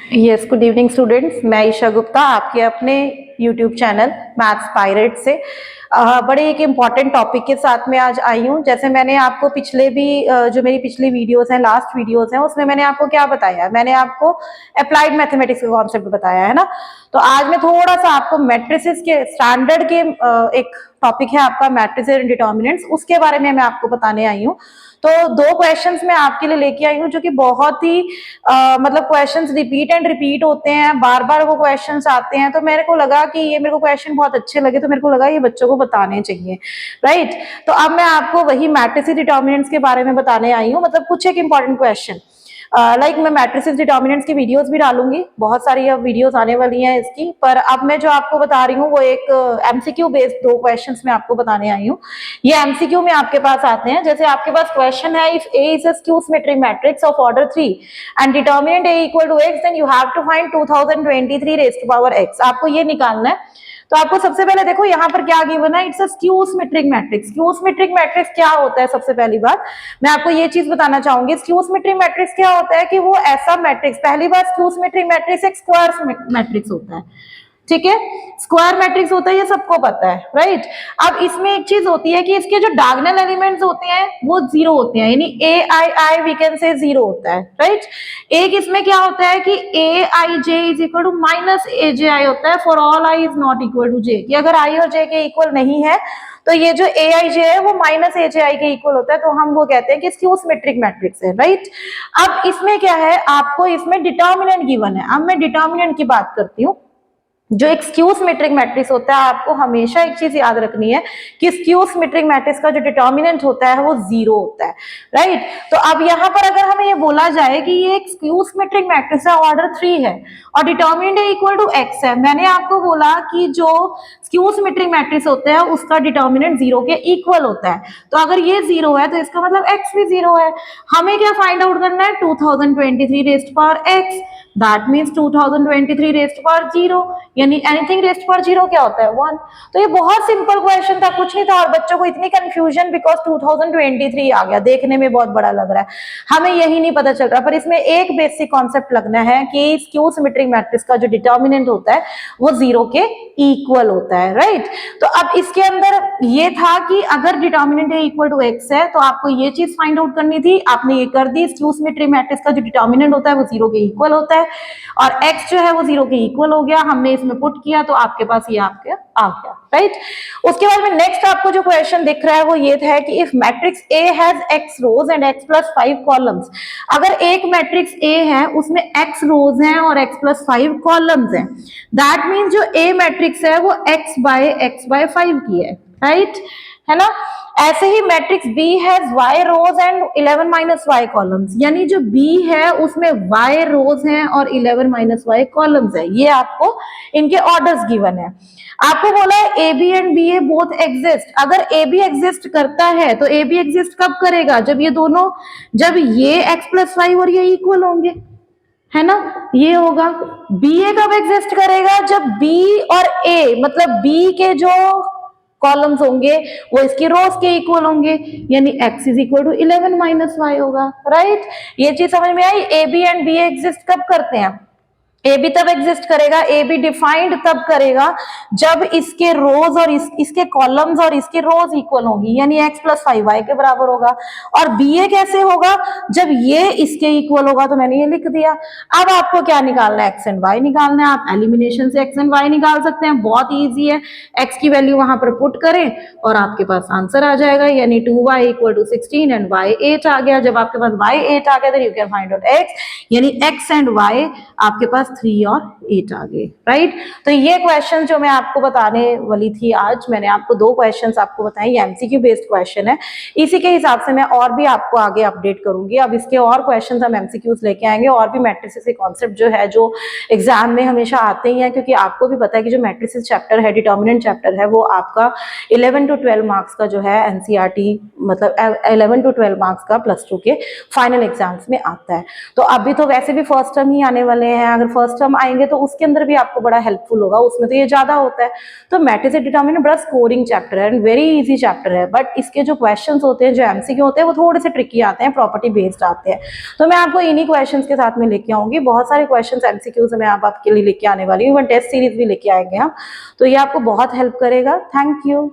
Yes, good evening students. मैं ईशा गुप्ता आपके अपने यूट्यूब चैनल मैथ्स पायरेट से बड़े एक इम्पॉर्टेंट टॉपिक के साथ में आज आई हूँ। जैसे मैंने आपको पिछले भी जो मेरी पिछली वीडियोस हैं, लास्ट वीडियोस हैं, उसमें मैंने आपको क्या बताया है? मैंने आपको अप्लाइड मैथमेटिक्स का कॉन्सेप्ट बताया है ना। तो आज मैं थोड़ा सा आपको मैट्रिसेस के स्टैंडर्ड के एक टॉपिक है आपका मैट्रिसेस एंड डिटर्मिनेंट्स, उसके बारे में मैं आपको बताने आई हूँ। तो दो क्वेश्चंस मैं आपके लिए लेके आई हूँ जो कि बहुत ही मतलब क्वेश्चंस रिपीट एंड रिपीट होते हैं, बार बार वो क्वेश्चंस आते हैं। तो मेरे को लगा कि ये मेरे को क्वेश्चन बहुत अच्छे लगे, तो मेरे को लगा ये बच्चों को बताने चाहिए, राइट। तो अब मैं आपको वही मैट्रिसेस डिटर्मिनेंट्स के बारे में बताने आई हूँ, मतलब कुछ एक इंपॉर्टेंट क्वेश्चन। लाइक मैं मैट्रिसेस डिटर्मिनेंट्स की वीडियोस भी डालूंगी, बहुत सारी अब वीडियोस आने वाली हैं इसकी, पर अब मैं जो आपको बता रही हूँ वो एक एमसीक्यू बेस्ड दो क्वेश्चंस मैं आपको बताने आई हूँ। ये एमसीक्यू में आपके पास आते हैं। जैसे आपके पास क्वेश्चन है, if A is a skew symmetric matrix of order 3 and determinant A equal to x, then you have to find 2023 raise to power x. आपको ये निकालना है। तो आपको सबसे पहले देखो यहाँ पर क्या गिवन है, it's a skew symmetric matrix. Skew symmetric matrix क्या होता है? सबसे पहली बात मैं आपको ये चीज बताना चाहूंगी, स्क्यू सिमेट्रिक मैट्रिक्स क्या होता है कि वो ऐसा मैट्रिक्स, पहली बात स्क्यू सिमेट्रिक मैट्रिक्स एक स्क्वायर मैट्रिक्स होता है, ठीक है। स्क्वायर मैट्रिक्स होता है, ये सबको पता है, राइट। अब इसमें एक चीज होती है कि इसके जो डायगोनल एलिमेंट्स होते हैं वो जीरो होते हैं, यानी A I I we can say zero होता है, राइट। एक इसमें क्या होता है कि A I J is equal to minus A J I होता है for all I is not equal to J, कि अगर आई और जे के इक्वल नहीं है तो ये जो ए आई जे है वो माइनस ए जे आई के इक्वल होता है, तो हम वो कहते हैं कि स्क्यू सिमेट्रिक मैट्रिक्स है, राइट। अब इसमें क्या है, आपको इसमें डिटर्मिनेंट गिवन है। अब मैं डिटर्मिनेंट की बात करती हूँ। जो एक स्क्यू सिमेट्रिक मैट्रिक्स होता है, आपको हमेशा एक चीज याद रखनी है कि स्क्यू सिमेट्रिक मैट्रिक्स का जो डिटर्मिनेंट होता है वो जीरो होता है, राइट। तो अब यहाँ पर अगर हमें ये बोला जाए कि ये एक स्क्यू सिमेट्रिक मैट्रिक्स है, ऑर्डर 3 है और डिटर्मिनेंट इक्वल टू एक्स है, मैंने आपको बोला कि जो स्क्यू सिमेट्रिक मैट्रिक्स होता है उसका डिटर्मिनेंट जीरो के इक्वल होता है। तो अगर ये जीरो है तो इसका मतलब एक्स भी जीरो है। हमें क्या फाइंड आउट करना है? 2023 raised power x, that means 2023 raised power zero, यानी एनीथिंग रेज़्ड पावर जीरो क्या होता है? 1। तो ये बहुत सिंपल क्वेश्चन था, कुछ नहीं था, और बच्चों को इतनी कंफ्यूजन बिकॉज 2023 आ गया, देखने में बहुत बड़ा लग रहा है, हमें यही नहीं पता चल रहा। पर इसमें एक बेसिक कॉन्सेप्ट लगना है कि स्क्यू सिमेट्रिक मैट्रिक्स का जो डिटर्मिनेंट होता है वो जीरो के इक्वल होता है, राइट। तो अब इसके अंदर ये था कि अगर determinant A equal to x है तो आपको ये चीज फाइंड आउट करनी थी, आपने ये कर दी। स्क्यू सिमेट्रिक मैट्रिक्स का जो डिटर्मिनेंट होता है वो जीरो के इक्वल होता है और एक्स जो है वो जीरो के इक्वल हो गया, हमने इसमें पुट किया तो आपके पास ये आपके आ गया, राइट। उसके बाद में नेक्स्ट आपको जो क्वेश्चन दिख रहा है वो ये है कि if matrix A has x rows and x plus 5 columns, अगर एक मैट्रिक्स ए है उसमें एक्स रोज हैं और एक्स प्लस 5 कॉलम्स हैं, दैट मीन्स जो ए मैट्रिक्स है वो x बाय 5 की है, राइट, है ना। ऐसे ही matrix B has y rows and 11 minus y columns, यानी जो B है उसमें y रोज हैं और 11 माइनस y कॉलम्स है। ये आपको इनके ऑर्डर्स गिवन है। आपको बोला है AB and BA both exist. अगर AB एग्जिस्ट करता है तो AB एग्जिस्ट कब करेगा? जब ये दोनों, जब ये x प्लस 5 और ये इक्वल होंगे, है ना, ये होगा। BA कब एग्जिस्ट करेगा? जब B और A मतलब B के जो कॉलम्स होंगे वो इसकी रोज के इक्वल होंगे, यानी x is equal to 11 minus Y होगा, राइट। ये चीज समझ में आई? A B and B exist कब करते हैं? ए बी तब एग्जिस्ट करेगा, ए बी डिफाइंड तब करेगा जब इसके रोज और इसके कॉलम्स और इसकी रोज इक्वल होगी, यानी x प्लस 5y के बराबर होगा। और बी ए कैसे होगा? जब ये इसके इक्वल होगा, तो मैंने ये लिख दिया। अब आपको क्या निकालना है? x एंड y निकालना है। आप एलिमिनेशन से x एंड y निकाल सकते हैं, बहुत ईजी है। x की वैल्यू वहां पर पुट करें और आपके पास आंसर आ जाएगा, यानी 2y equal to 16 and y 8 आ गया। जब आपके पास y 8 आ गया तो you can find out x, यानी x एंड y आपके पास 3 और 8 आ गए, राइट। तो ये क्वेश्चन जो मैं आपको बताने वाली थी आज, मैंने आपको दो क्वेश्चंस आपको बताए, ये एमसीक्यू बेस्ड क्वेश्चन है। इसी के हिसाब से मैं और भी आपको आगे अपडेट करूंगी। अब इसके और क्वेश्चंस हम एमसीक्यूज लेके आएंगे, और भी मैट्रिसेस के कॉन्सेप्ट जो है जो एग्जाम में हमेशा आते ही हैं, क्योंकि आपको भी पता है कि जो मैट्रिसेस चैप्टर है, डिटर्मिनेंट चैप्टर है, वो आपका 11 to 12 मार्क्स का जो है एनसीईआरटी, मतलब 11 to 12 मार्क्स का +2 के फाइनल एग्जाम्स में आता है। तो अभी तो वैसे भी फर्स्ट टर्म ही आने वाले हैं, अगर फर्स्ट टर्म आएंगे तो उसके अंदर भी आपको बड़ा हेल्पफुल होगा, उसमें तो ये ज्यादा होता है। तो मैट्रिसेस डिटरमिनेंट बड़ा स्कोरिंग चैप्टर है एंड वेरी इजी चैप्टर है, बट इसके जो क्वेश्चंस होते हैं, जो एमसीक्यू होते हैं, वो थोड़े से ट्रिकी आते हैं, प्रॉपर्टी बेस्ड आते हैं। तो मैं आपको इन्हीं क्वेश्चंस के साथ में लेके आऊंगी, बहुत सारे क्वेश्चंस एमसीक्यूज मैं आपके लिए लेके आने वाली हूँ, इवन टेस्ट सीरीज भी लेके आएंगे हम, तो ये आपको बहुत हेल्प करेगा। Thank you.